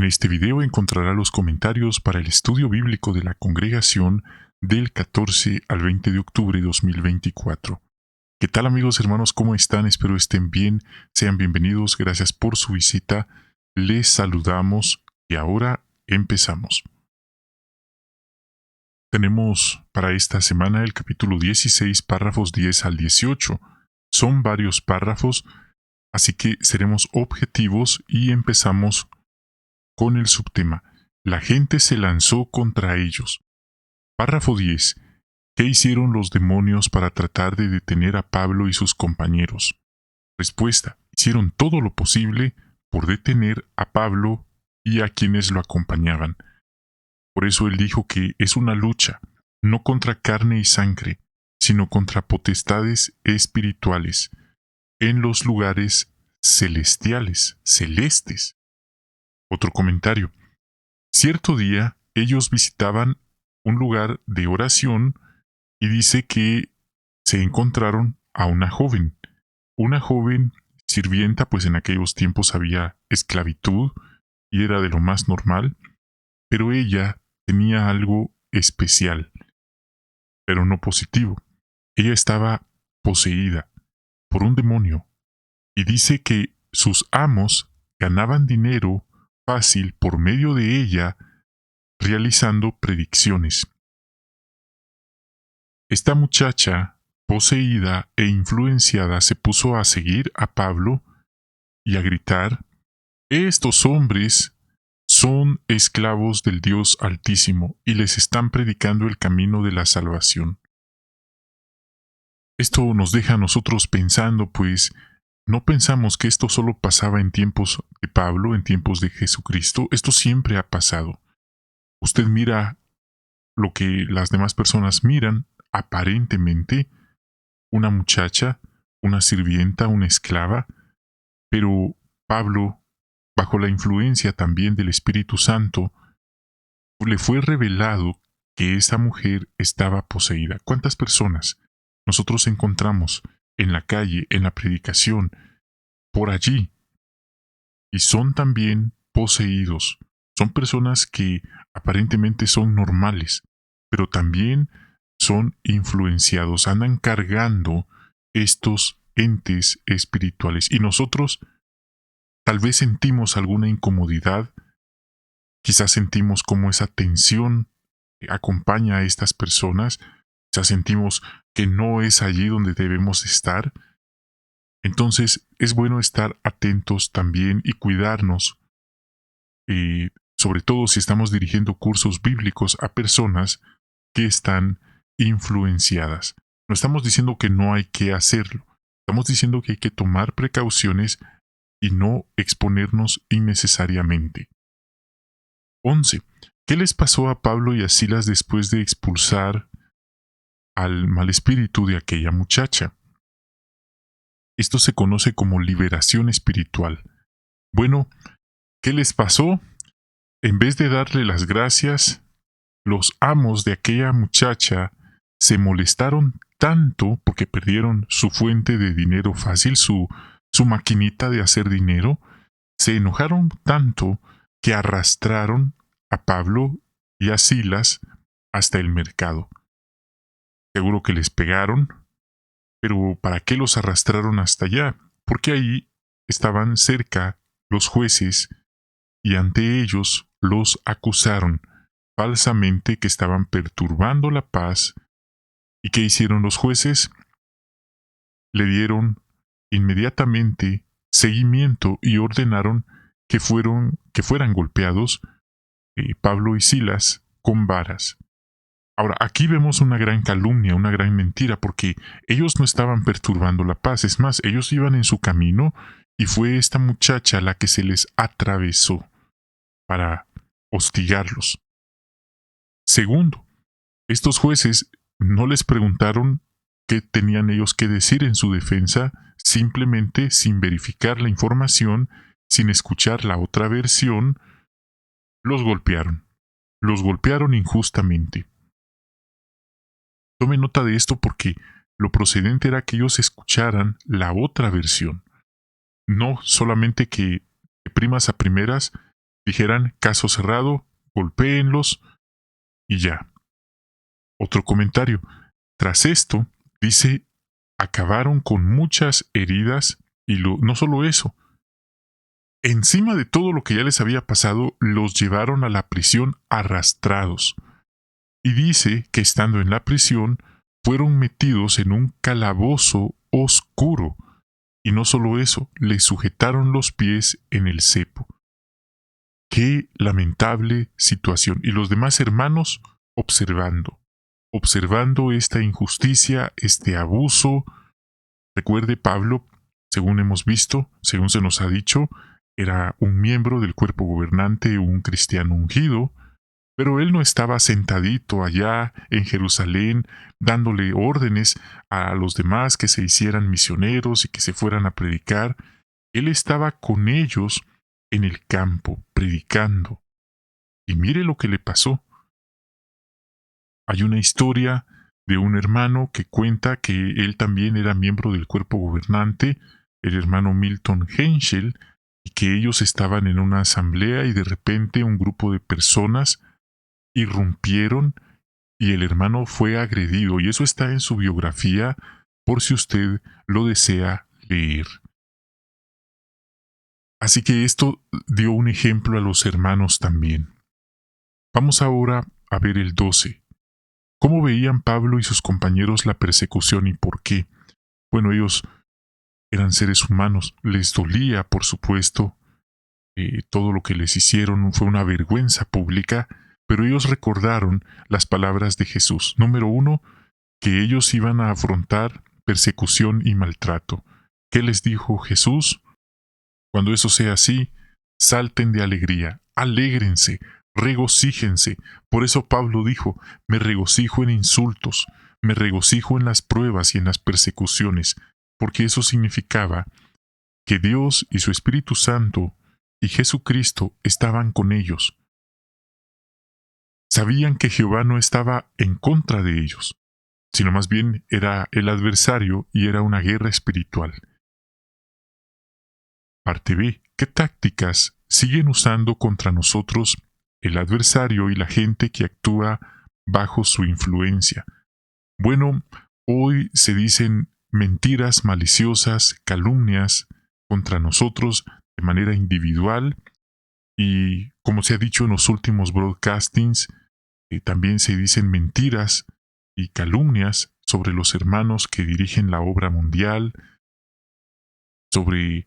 este video encontrará los comentarios para el estudio bíblico de la congregación del 14 al 20 de octubre de 2024. ¿Qué tal amigos, hermanos? ¿Cómo están? Espero estén bien. Sean bienvenidos. Gracias por su visita. Les saludamos y ahora empezamos. Tenemos para esta semana el capítulo 16, párrafos 10 al 18. Son varios párrafos, así que seremos objetivos y empezamos con el subtema. La gente se lanzó contra ellos. Párrafo 10. ¿Qué hicieron los demonios para tratar de detener a Pablo y sus compañeros? Respuesta. Hicieron todo lo posible por detener a Pablo y a quienes lo acompañaban. Por eso él dijo que es una lucha, no contra carne y sangre, sino contra potestades espirituales, en los lugares celestes. Otro comentario. Cierto día ellos visitaban un lugar de oración y dice que se encontraron a una joven sirvienta, pues en aquellos tiempos había esclavitud y era de lo más normal, pero ella tenía algo especial, pero no positivo. Ella estaba poseída por un demonio y dice que sus amos ganaban dinero fácil por medio de ella realizando predicciones. Esta muchacha, poseída e influenciada, se puso a seguir a Pablo y a gritar: «Estos hombres son esclavos del Dios Altísimo y les están predicando el camino de la salvación». Esto nos deja a nosotros pensando, pues no pensamos que esto solo pasaba en tiempos de Pablo, en tiempos de Jesucristo. Esto siempre ha pasado. Usted mira lo que las demás personas miran, aparentemente, una muchacha, una sirvienta, una esclava, pero Pablo, bajo la influencia también del Espíritu Santo, le fue revelado que esa mujer estaba poseída. ¿Cuántas personas nosotros encontramos en la calle, en la predicación, por allí, y son también poseídos? Son personas que aparentemente son normales, pero también son influenciados, andan cargando estos entes espirituales. Y nosotros tal vez sentimos alguna incomodidad, quizás sentimos como esa tensión acompaña a estas personas, quizás sentimos que no es allí donde debemos estar. Entonces es bueno estar atentos también y cuidarnos, sobre todo si estamos dirigiendo cursos bíblicos a personas que están influenciadas. No estamos diciendo que no hay que hacerlo, estamos diciendo que hay que tomar precauciones y no exponernos innecesariamente. 11. ¿Qué les pasó a Pablo y a Silas después de expulsar al mal espíritu de aquella muchacha? Esto se conoce como liberación espiritual. Bueno, ¿qué les pasó? En vez de darle las gracias, los amos de aquella muchacha se molestaron tanto porque perdieron su fuente de dinero fácil, su maquinita de hacer dinero. Se enojaron tanto que arrastraron a Pablo y a Silas hasta el mercado. Seguro que les pegaron, pero ¿para qué los arrastraron hasta allá? Porque ahí estaban cerca los jueces y ante ellos los acusaron falsamente que estaban perturbando la paz. ¿Y qué hicieron los jueces? Le dieron inmediatamente seguimiento y ordenaron que fueran golpeados Pablo y Silas con varas. Ahora, aquí vemos una gran calumnia, una gran mentira, porque ellos no estaban perturbando la paz. Es más, ellos iban en su camino y fue esta muchacha la que se les atravesó para hostigarlos. Segundo, estos jueces no les preguntaron qué tenían ellos que decir en su defensa, simplemente sin verificar la información, sin escuchar la otra versión, los golpearon. Los golpearon injustamente. Tome nota de esto porque lo procedente era que ellos escucharan la otra versión. No solamente que de primas a primeras dijeran caso cerrado, golpéenlos y ya. Otro comentario. Tras esto, dice, acabaron con muchas heridas y no solo eso. Encima de todo lo que ya les había pasado, los llevaron a la prisión arrastrados. Y dice que estando en la prisión, fueron metidos en un calabozo oscuro. Y no solo eso, les sujetaron los pies en el cepo. Qué lamentable situación. Y los demás hermanos observando esta injusticia, este abuso. Recuerde, Pablo, según hemos visto, según se nos ha dicho, era un miembro del cuerpo gobernante, un cristiano ungido, pero él no estaba sentadito allá en Jerusalén dándole órdenes a los demás que se hicieran misioneros y que se fueran a predicar. Él estaba con ellos en el campo, predicando. Y mire lo que le pasó. Hay una historia de un hermano que cuenta que él también era miembro del cuerpo gobernante, el hermano Milton Henschel, y que ellos estaban en una asamblea y de repente un grupo de personas irrumpieron y el hermano fue agredido. Y eso está en su biografía por si usted lo desea leer. Así que esto dio un ejemplo a los hermanos también. Vamos ahora a ver el 12. ¿Cómo veían Pablo y sus compañeros la persecución y por qué? Bueno, ellos eran seres humanos, les dolía, por supuesto, todo lo que les hicieron fue una vergüenza pública, pero ellos recordaron las palabras de Jesús. Número 1, que ellos iban a afrontar persecución y maltrato. ¿Qué les dijo Jesús? Cuando eso sea así, salten de alegría, alégrense, regocíjense. Por eso Pablo dijo, me regocijo en insultos, me regocijo en las pruebas y en las persecuciones, porque eso significaba que Dios y su Espíritu Santo y Jesucristo estaban con ellos. Sabían que Jehová no estaba en contra de ellos, sino más bien era el adversario y era una guerra espiritual. Parte B. ¿Qué tácticas siguen usando contra nosotros el adversario y la gente que actúa bajo su influencia? Bueno, hoy se dicen mentiras maliciosas, calumnias contra nosotros de manera individual y, como se ha dicho en los últimos broadcastings, también se dicen mentiras y calumnias sobre los hermanos que dirigen la obra mundial, sobre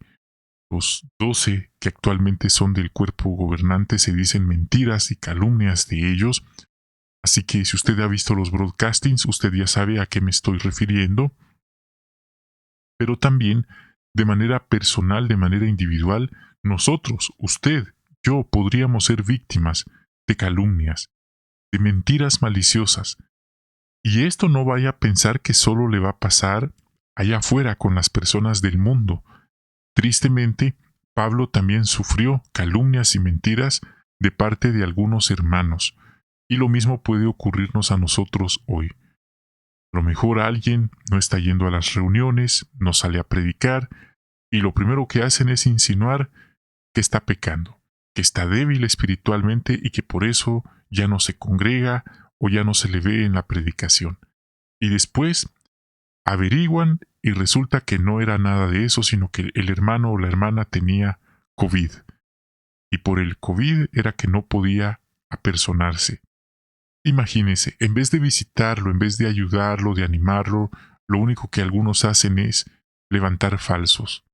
los 12 que actualmente son del cuerpo gobernante, se dicen mentiras y calumnias de ellos. Así que si usted ha visto los broadcastings, usted ya sabe a qué me estoy refiriendo. Pero también, de manera personal, de manera individual, nosotros, usted, yo, podríamos ser víctimas de calumnias, de mentiras maliciosas. Y esto no vaya a pensar que solo le va a pasar allá afuera con las personas del mundo. Tristemente, Pablo también sufrió calumnias y mentiras de parte de algunos hermanos, y lo mismo puede ocurrirnos a nosotros hoy. A lo mejor alguien no está yendo a las reuniones, no sale a predicar, y lo primero que hacen es insinuar que está pecando, que está débil espiritualmente y que por eso ya no se congrega o ya no se le ve en la predicación. Y después averiguan y resulta que no era nada de eso, sino que el hermano o la hermana tenía COVID. Y por el COVID era que no podía apersonarse. Imagínese, en vez de visitarlo, en vez de ayudarlo, de animarlo, lo único que algunos hacen es levantar falsos.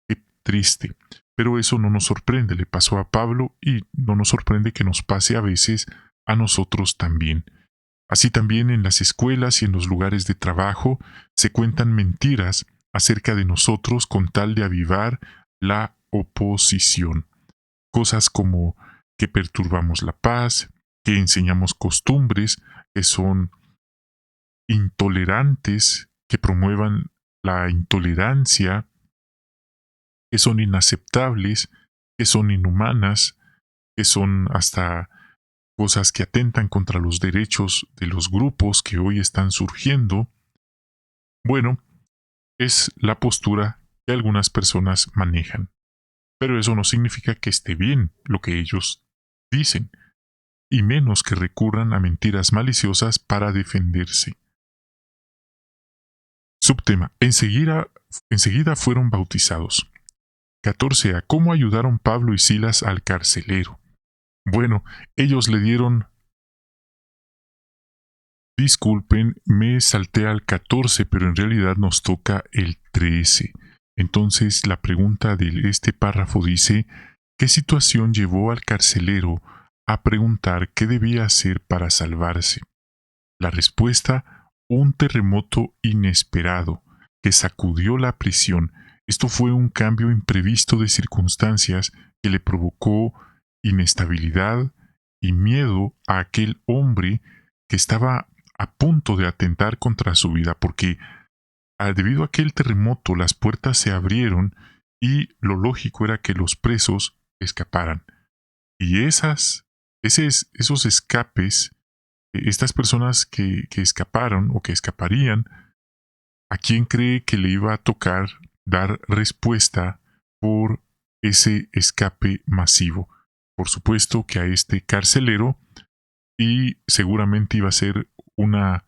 Qué triste. Pero eso no nos sorprende, le pasó a Pablo y no nos sorprende que nos pase a veces a nosotros también. Así también en las escuelas y en los lugares de trabajo se cuentan mentiras acerca de nosotros con tal de avivar la oposición. Cosas como que perturbamos la paz, que enseñamos costumbres que son intolerantes, que promuevan la intolerancia, que son inaceptables, que son inhumanas, que son hasta cosas que atentan contra los derechos de los grupos que hoy están surgiendo. Bueno, es la postura que algunas personas manejan. Pero eso no significa que esté bien lo que ellos dicen, y menos que recurran a mentiras maliciosas para defenderse. Subtema: enseguida fueron bautizados. 14. ¿Cómo ayudaron Pablo y Silas al carcelero? Bueno, ellos le dieron... Disculpen, me salté al 14, pero en realidad nos toca el 13. Entonces, la pregunta de este párrafo dice: ¿qué situación llevó al carcelero a preguntar qué debía hacer para salvarse? La respuesta: un terremoto inesperado que sacudió la prisión. Esto fue un cambio imprevisto de circunstancias que le provocó inestabilidad y miedo a aquel hombre que estaba a punto de atentar contra su vida, porque debido a aquel terremoto las puertas se abrieron y lo lógico era que los presos escaparan. Y esos escapes, estas personas que escaparon o que escaparían, ¿a quién cree que le iba a tocar dar respuesta por ese escape masivo? Por supuesto que a este carcelero, y seguramente iba a ser una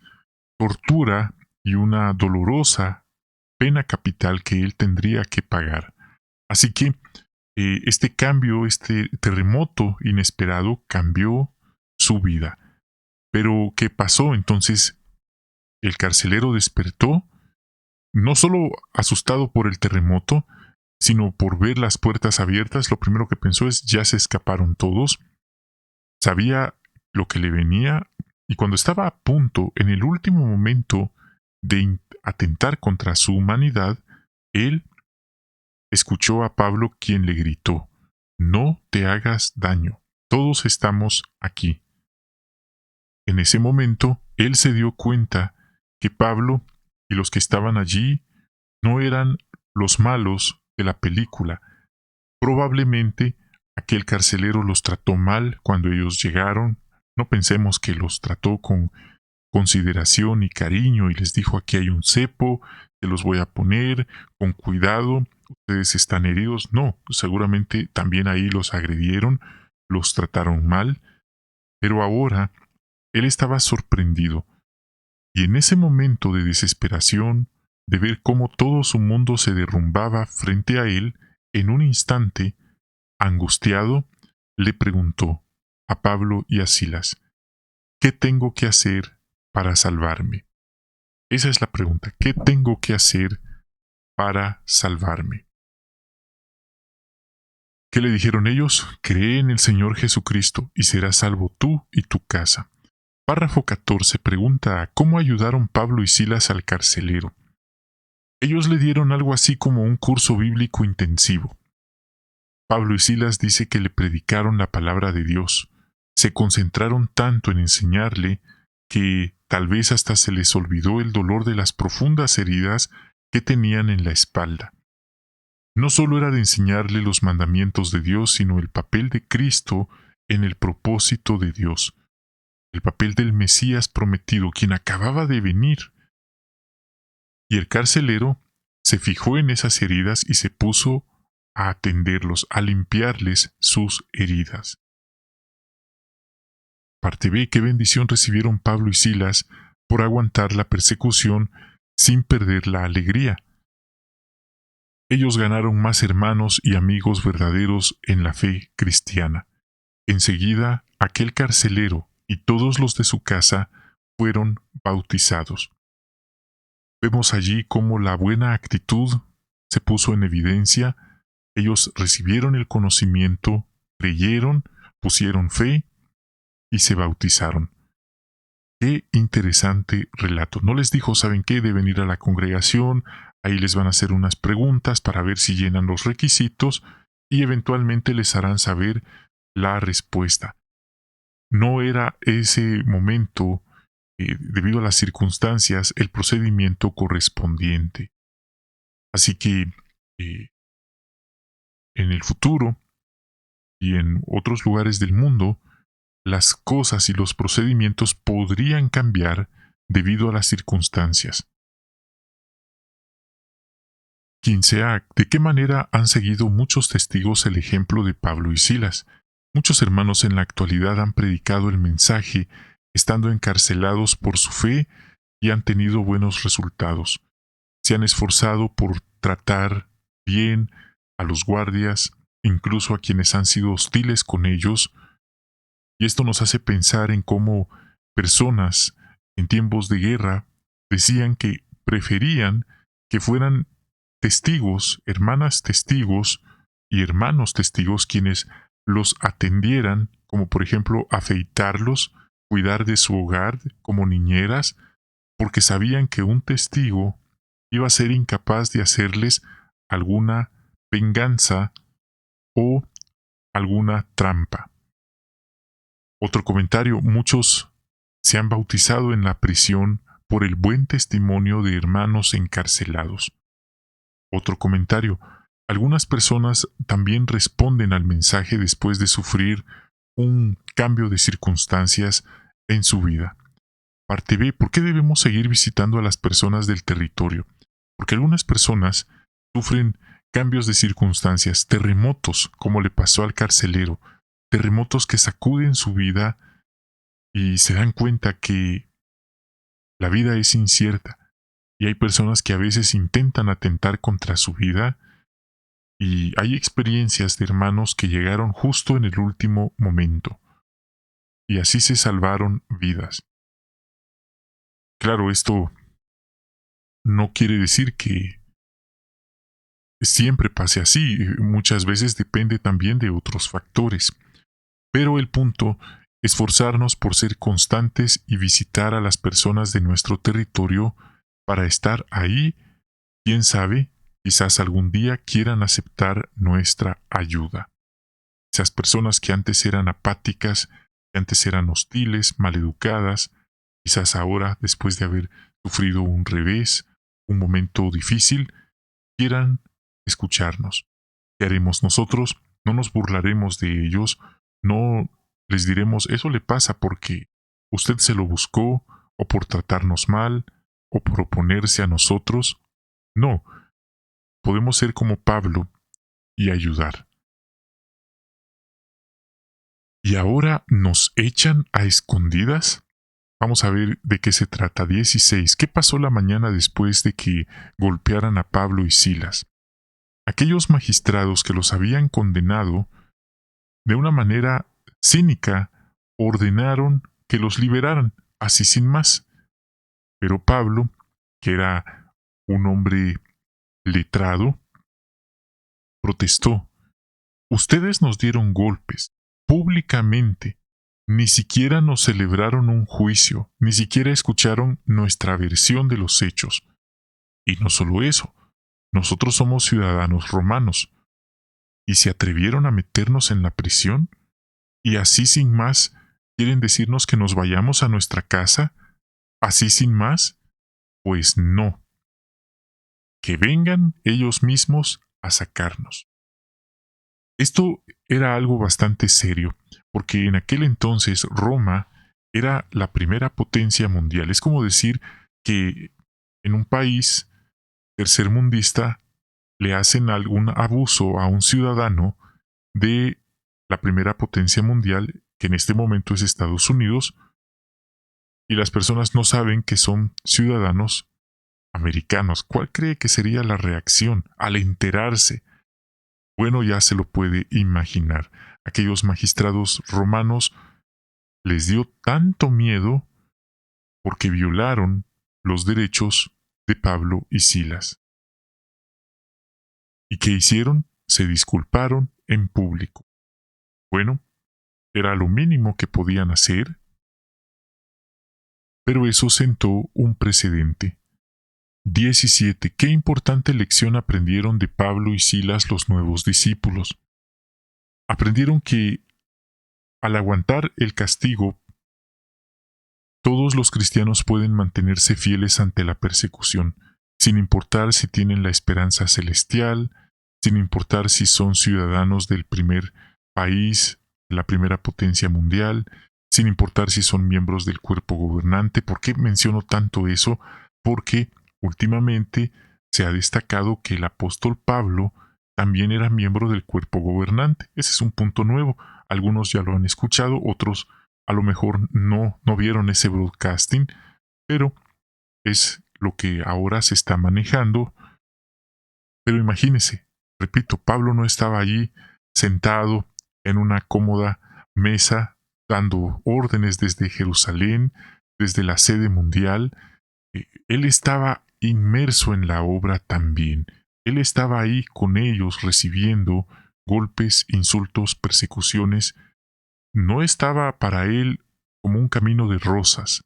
tortura y una dolorosa pena capital que él tendría que pagar. Así que este cambio, este terremoto inesperado cambió su vida. Pero, ¿qué pasó? Entonces, el carcelero despertó, no solo asustado por el terremoto, sino por ver las puertas abiertas. Lo primero que pensó es: ya se escaparon todos. Sabía lo que le venía, y cuando estaba a punto, en el último momento, de atentar contra su humanidad, él escuchó a Pablo, quien le gritó: no te hagas daño, todos estamos aquí. En ese momento, él se dio cuenta que Pablo y los que estaban allí no eran los malos de la película. Probablemente aquel carcelero los trató mal cuando ellos llegaron. No pensemos que los trató con consideración y cariño y les dijo: aquí hay un cepo, te los voy a poner, con cuidado, ustedes están heridos. No, seguramente también ahí los agredieron, los trataron mal, pero ahora él estaba sorprendido, y en ese momento de desesperación, de ver cómo todo su mundo se derrumbaba frente a él, en un instante, angustiado, le preguntó a Pablo y a Silas: ¿qué tengo que hacer para salvarme? Esa es la pregunta. ¿Qué tengo que hacer para salvarme? ¿Qué le dijeron ellos? Cree en el Señor Jesucristo y serás salvo tú y tu casa. Párrafo 14 pregunta: ¿cómo ayudaron Pablo y Silas al carcelero? Ellos le dieron algo así como un curso bíblico intensivo. Pablo y Silas dice que le predicaron la palabra de Dios. Se concentraron tanto en enseñarle que tal vez hasta se les olvidó el dolor de las profundas heridas que tenían en la espalda. No solo era de enseñarle los mandamientos de Dios, sino el papel de Cristo en el propósito de Dios, el papel del Mesías prometido, quien acababa de venir. Y el carcelero se fijó en esas heridas y se puso a atenderlos, a limpiarles sus heridas. Parte B: qué bendición recibieron Pablo y Silas por aguantar la persecución sin perder la alegría. Ellos ganaron más hermanos y amigos verdaderos en la fe cristiana. Enseguida, aquel carcelero y todos los de su casa fueron bautizados. Vemos allí cómo la buena actitud se puso en evidencia. Ellos recibieron el conocimiento, creyeron, pusieron fe y se bautizaron. Qué interesante relato. No les dijo: ¿saben qué? Deben ir a la congregación, ahí les van a hacer unas preguntas para ver si llenan los requisitos y eventualmente les harán saber la respuesta. No era ese momento, debido a las circunstancias, el procedimiento correspondiente. Así que en el futuro y en otros lugares del mundo, las cosas y los procedimientos podrían cambiar debido a las circunstancias. 15a. ¿De qué manera han seguido muchos testigos el ejemplo de Pablo y Silas? Muchos hermanos en la actualidad han predicado el mensaje, estando encarcelados por su fe, y han tenido buenos resultados. Se han esforzado por tratar bien a los guardias, incluso a quienes han sido hostiles con ellos, y esto nos hace pensar en cómo personas en tiempos de guerra decían que preferían que fueran testigos, hermanas testigos y hermanos testigos quienes los atendieran, como por ejemplo afeitarlos, cuidar de su hogar como niñeras, porque sabían que un testigo iba a ser incapaz de hacerles alguna venganza o alguna trampa. Otro comentario, muchos se han bautizado en la prisión por el buen testimonio de hermanos encarcelados. Otro comentario, algunas personas también responden al mensaje después de sufrir un cambio de circunstancias en su vida. Parte B, ¿por qué debemos seguir visitando a las personas del territorio? Porque algunas personas sufren cambios de circunstancias, terremotos, como le pasó al carcelero, terremotos que sacuden su vida y se dan cuenta que la vida es incierta. Y hay personas que a veces intentan atentar contra su vida, y hay experiencias de hermanos que llegaron justo en el último momento, y así se salvaron vidas. Claro, esto no quiere decir que siempre pase así, muchas veces depende también de otros factores. Pero el punto, esforzarnos por ser constantes y visitar a las personas de nuestro territorio para estar ahí, quién sabe, quizás algún día quieran aceptar nuestra ayuda. Esas personas que antes eran apáticas, que antes eran hostiles, maleducadas, quizás ahora, después de haber sufrido un revés, un momento difícil, quieran escucharnos. ¿Qué haremos nosotros? No nos burlaremos de ellos, no les diremos eso le pasa porque usted se lo buscó, o por tratarnos mal, o por oponerse a nosotros. No, podemos ser como Pablo y ayudar. ¿Y ahora nos echan a escondidas? Vamos a ver de qué se trata. 16. ¿Qué pasó la mañana después de que golpearan a Pablo y Silas? Aquellos magistrados que los habían condenado, de una manera cínica, ordenaron que los liberaran, así sin más. Pero Pablo, que era un hombre letrado, protestó. Ustedes nos dieron golpes, públicamente. Ni siquiera nos celebraron un juicio, ni siquiera escucharon nuestra versión de los hechos. Y no solo eso, nosotros somos ciudadanos romanos. ¿Y se atrevieron a meternos en la prisión? ¿Y así sin más quieren decirnos que nos vayamos a nuestra casa? ¿Así sin más? Pues no. Que vengan ellos mismos a sacarnos. Esto era algo bastante serio, porque en aquel entonces Roma era la primera potencia mundial. Es como decir que en un país tercermundista le hacen algún abuso a un ciudadano de la primera potencia mundial, que en este momento es Estados Unidos, y las personas no saben que son ciudadanos americanos. ¿Cuál cree que sería la reacción al enterarse? Bueno, ya se lo puede imaginar. Aquellos magistrados romanos les dio tanto miedo porque violaron los derechos de Pablo y Silas. ¿Y qué hicieron? Se disculparon en público. Bueno, era lo mínimo que podían hacer, pero eso sentó un precedente. 17. ¿Qué importante lección aprendieron de Pablo y Silas los nuevos discípulos? Aprendieron que, al aguantar el castigo, todos los cristianos pueden mantenerse fieles ante la persecución, sin importar si tienen la esperanza celestial, sin importar si son ciudadanos del primer país, la primera potencia mundial, sin importar si son miembros del cuerpo gobernante. ¿Por qué menciono tanto eso? Porque últimamente se ha destacado que el apóstol Pablo también era miembro del cuerpo gobernante. Ese es un punto nuevo. Algunos ya lo han escuchado, otros a lo mejor no vieron ese broadcasting, pero es lo que ahora se está manejando. Pero imagínese, repito, Pablo no estaba allí sentado en una cómoda mesa dando órdenes desde Jerusalén, desde la sede mundial. Él estaba inmerso en la obra también. Él estaba ahí con ellos recibiendo golpes, insultos, persecuciones. No estaba para él como un camino de rosas.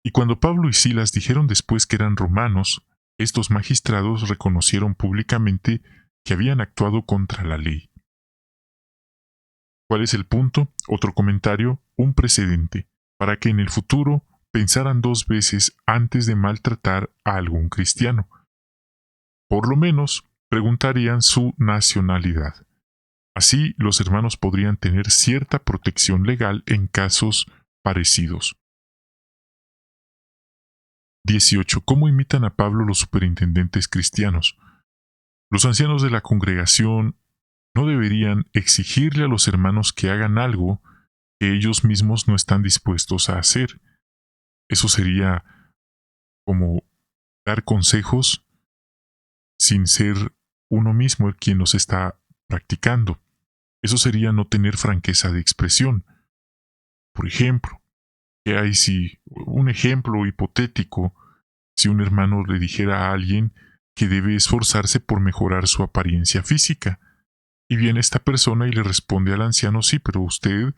Y cuando Pablo y Silas dijeron después que eran romanos, estos magistrados reconocieron públicamente que habían actuado contra la ley. ¿Cuál es el punto? Otro comentario, un precedente, para que en el futuro pensaran dos veces antes de maltratar a algún cristiano. Por lo menos, preguntarían su nacionalidad. Así, los hermanos podrían tener cierta protección legal en casos parecidos. 18. ¿Cómo imitan a Pablo los superintendentes cristianos? Los ancianos de la congregación no deberían exigirle a los hermanos que hagan algo que ellos mismos no están dispuestos a hacer. Eso sería como dar consejos sin ser uno mismo el quien los está practicando. Eso sería no tener franqueza de expresión. Por ejemplo, ¿qué hay si, un ejemplo hipotético, si un hermano le dijera a alguien que debe esforzarse por mejorar su apariencia física? Y viene esta persona y le responde al anciano, sí, pero usted,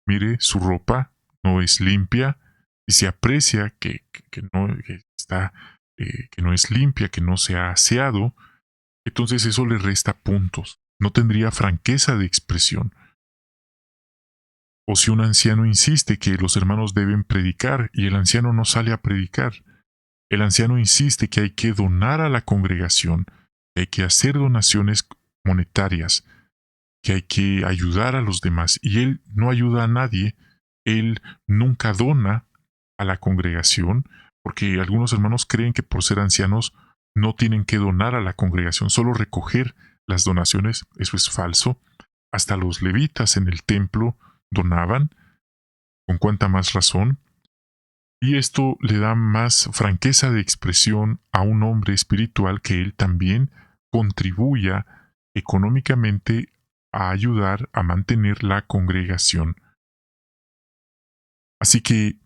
mire, su ropa no es limpia y se aprecia que no es limpia, que no se ha aseado, entonces eso le resta puntos. No tendría franqueza de expresión. O si un anciano insiste que los hermanos deben predicar y el anciano no sale a predicar, el anciano insiste que hay que donar a la congregación, que hay que hacer donaciones monetarias, que hay que ayudar a los demás, y él no ayuda a nadie, él nunca dona a la congregación, porque algunos hermanos creen que por ser ancianos no tienen que donar a la congregación, solo recoger las donaciones. Eso es falso. Hasta los levitas en el templo donaban, con cuánta más razón. Y esto le da más franqueza de expresión a un hombre espiritual que él también contribuya económicamente a ayudar a mantener la congregación. Así que,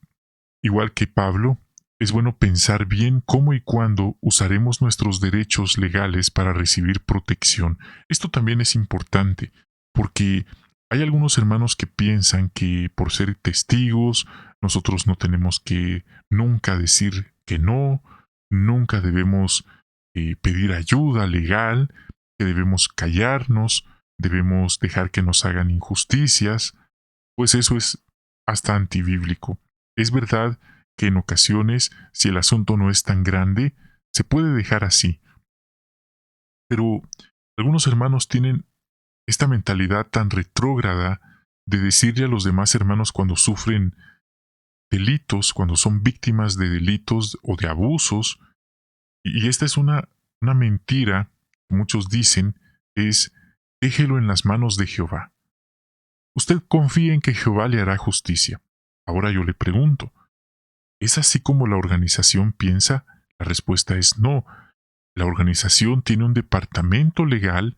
igual que Pablo, es bueno pensar bien cómo y cuándo usaremos nuestros derechos legales para recibir protección. Esto también es importante, porque hay algunos hermanos que piensan que por ser testigos, nosotros no tenemos que nunca decir que no, nunca debemos pedir ayuda legal, que debemos callarnos, debemos dejar que nos hagan injusticias, pues eso es hasta antibíblico. Es verdad que en ocasiones, si el asunto no es tan grande, se puede dejar así. Pero algunos hermanos tienen esta mentalidad tan retrógrada de decirle a los demás hermanos cuando sufren delitos, cuando son víctimas de delitos o de abusos, y esta es una mentira, muchos dicen, es déjelo en las manos de Jehová. Usted confía en que Jehová le hará justicia. Ahora yo le pregunto, ¿es así como la organización piensa? La respuesta es no. La organización tiene un departamento legal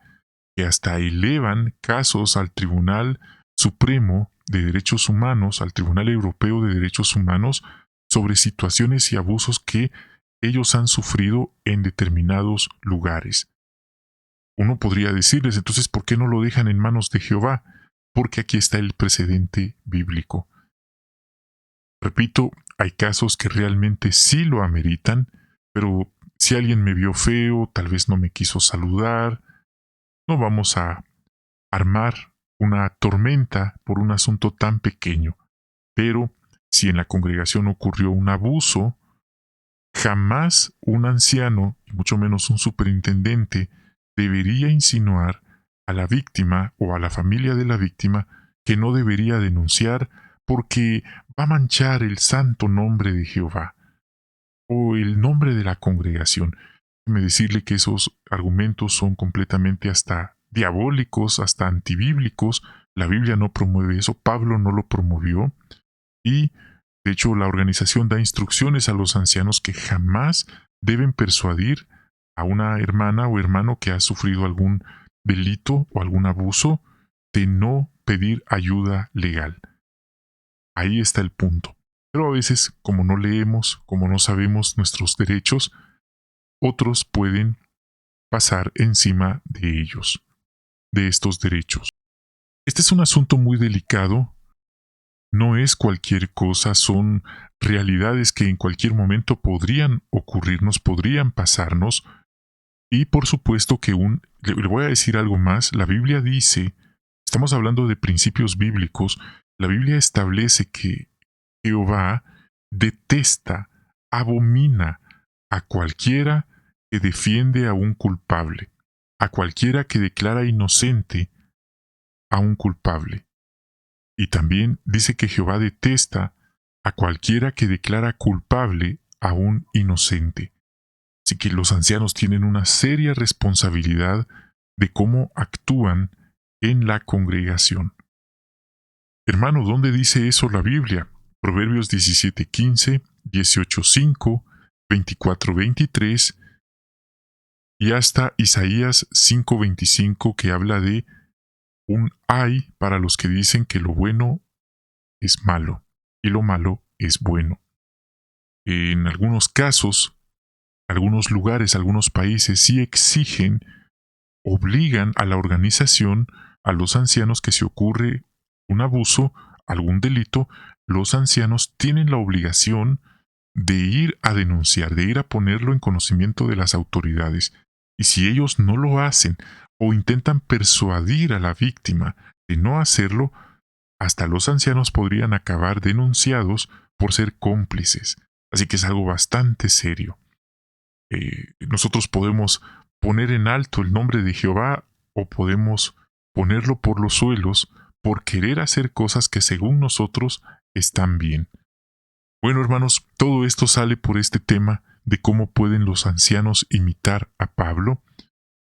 que hasta elevan casos al Tribunal Supremo de Derechos Humanos, al Tribunal Europeo de Derechos Humanos, sobre situaciones y abusos que ellos han sufrido en determinados lugares. Uno podría decirles, entonces, ¿por qué no lo dejan en manos de Jehová? Porque aquí está el precedente bíblico. Repito, hay casos que realmente sí lo ameritan, pero si alguien me vio feo, tal vez no me quiso saludar, no vamos a armar una tormenta por un asunto tan pequeño. Pero si en la congregación ocurrió un abuso, jamás un anciano, y mucho menos un superintendente, debería insinuar a la víctima o a la familia de la víctima que no debería denunciar porque va a manchar el santo nombre de Jehová o el nombre de la congregación. Déjeme decirle que esos argumentos son completamente hasta diabólicos, hasta antibíblicos. La Biblia no promueve eso, Pablo no lo promovió y de hecho la organización da instrucciones a los ancianos que jamás deben persuadir a una hermana o hermano que ha sufrido algún delito o algún abuso de no pedir ayuda legal. Ahí está el punto. Pero a veces, como no leemos, como no sabemos nuestros derechos, otros pueden pasar encima de ellos, de estos derechos. Este es un asunto muy delicado. No es cualquier cosa, son realidades que en cualquier momento podrían ocurrirnos, podrían pasarnos. Y por supuesto que le voy a decir algo más, la Biblia dice, estamos hablando de principios bíblicos, la Biblia establece que Jehová detesta, abomina a cualquiera que defiende a un culpable, a cualquiera que declara inocente a un culpable. Y también dice que Jehová detesta a cualquiera que declara culpable a un inocente. Así que los ancianos tienen una seria responsabilidad de cómo actúan en la congregación. Hermano, ¿dónde dice eso la Biblia? Proverbios 17:15, 18:5, 24:23 y hasta Isaías 5:25 que habla de un ay para los que dicen que lo bueno es malo y lo malo es bueno. En algunos casos, algunos lugares, algunos países sí exigen, obligan a la organización, a los ancianos que si ocurre un abuso, algún delito, los ancianos tienen la obligación de ir a denunciar, de ir a ponerlo en conocimiento de las autoridades. Y si ellos no lo hacen o intentan persuadir a la víctima de no hacerlo, hasta los ancianos podrían acabar denunciados por ser cómplices. Así que es algo bastante serio. Nosotros podemos poner en alto el nombre de Jehová o podemos ponerlo por los suelos por querer hacer cosas que según nosotros están bien. Bueno, hermanos, todo esto sale por este tema de cómo pueden los ancianos imitar a Pablo.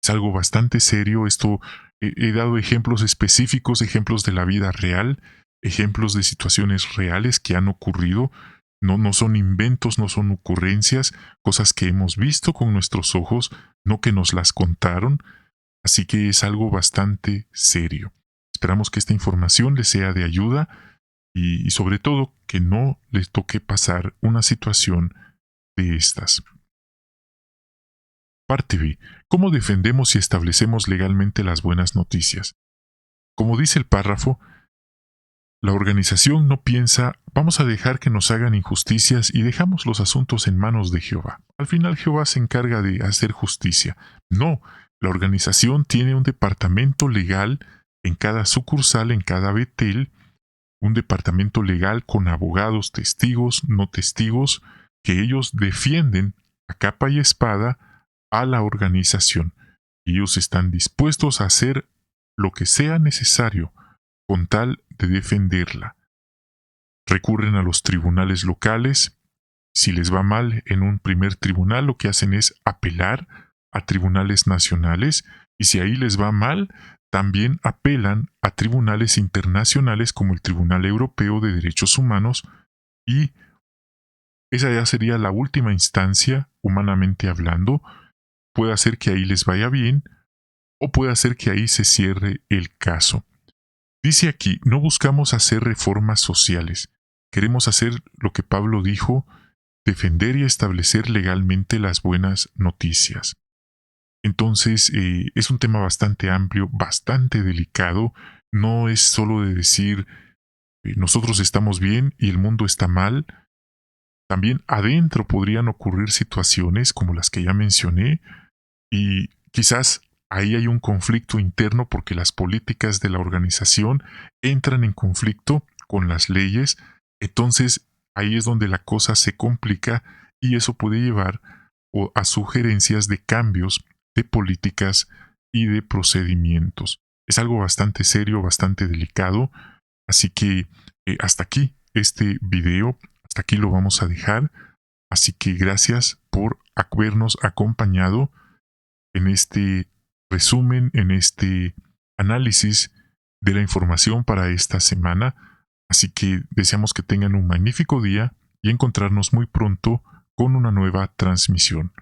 Es algo bastante serio. Esto he dado ejemplos específicos, ejemplos de la vida real, ejemplos de situaciones reales que han ocurrido. No son inventos, no son ocurrencias, cosas que hemos visto con nuestros ojos, no que nos las contaron. Así que es algo bastante serio. Esperamos que esta información les sea de ayuda y sobre todo que no les toque pasar una situación de estas. Parte B. ¿Cómo defendemos y establecemos legalmente las buenas noticias? Como dice el párrafo, la organización no piensa, vamos a dejar que nos hagan injusticias y dejamos los asuntos en manos de Jehová. Al final Jehová se encarga de hacer justicia. No, la organización tiene un departamento legal en cada sucursal, en cada Betel, un departamento legal con abogados, testigos, no testigos, que ellos defienden a capa y espada a la organización. Ellos están dispuestos a hacer lo que sea necesario con tal de defenderla. Recurren a los tribunales locales. Si les va mal en un primer tribunal, lo que hacen es apelar a tribunales nacionales y si ahí les va mal, también apelan a tribunales internacionales como el Tribunal Europeo de Derechos Humanos y esa ya sería la última instancia, humanamente hablando. Puede hacer que ahí les vaya bien o puede hacer que ahí se cierre el caso. Dice aquí, no buscamos hacer reformas sociales. Queremos hacer lo que Pablo dijo, defender y establecer legalmente las buenas noticias. Entonces, es un tema bastante amplio, bastante delicado. No es solo de decir, nosotros estamos bien y el mundo está mal. También adentro podrían ocurrir situaciones como las que ya mencioné y quizás ahí hay un conflicto interno porque las políticas de la organización entran en conflicto con las leyes. Entonces, ahí es donde la cosa se complica y eso puede llevar a sugerencias de cambios de políticas y de procedimientos. Es algo bastante serio, bastante delicado, así que hasta aquí este video, hasta aquí lo vamos a dejar. Así que gracias por habernos acompañado en este resumen, en este análisis de la información para esta semana. Así que deseamos que tengan un magnífico día y encontrarnos muy pronto con una nueva transmisión.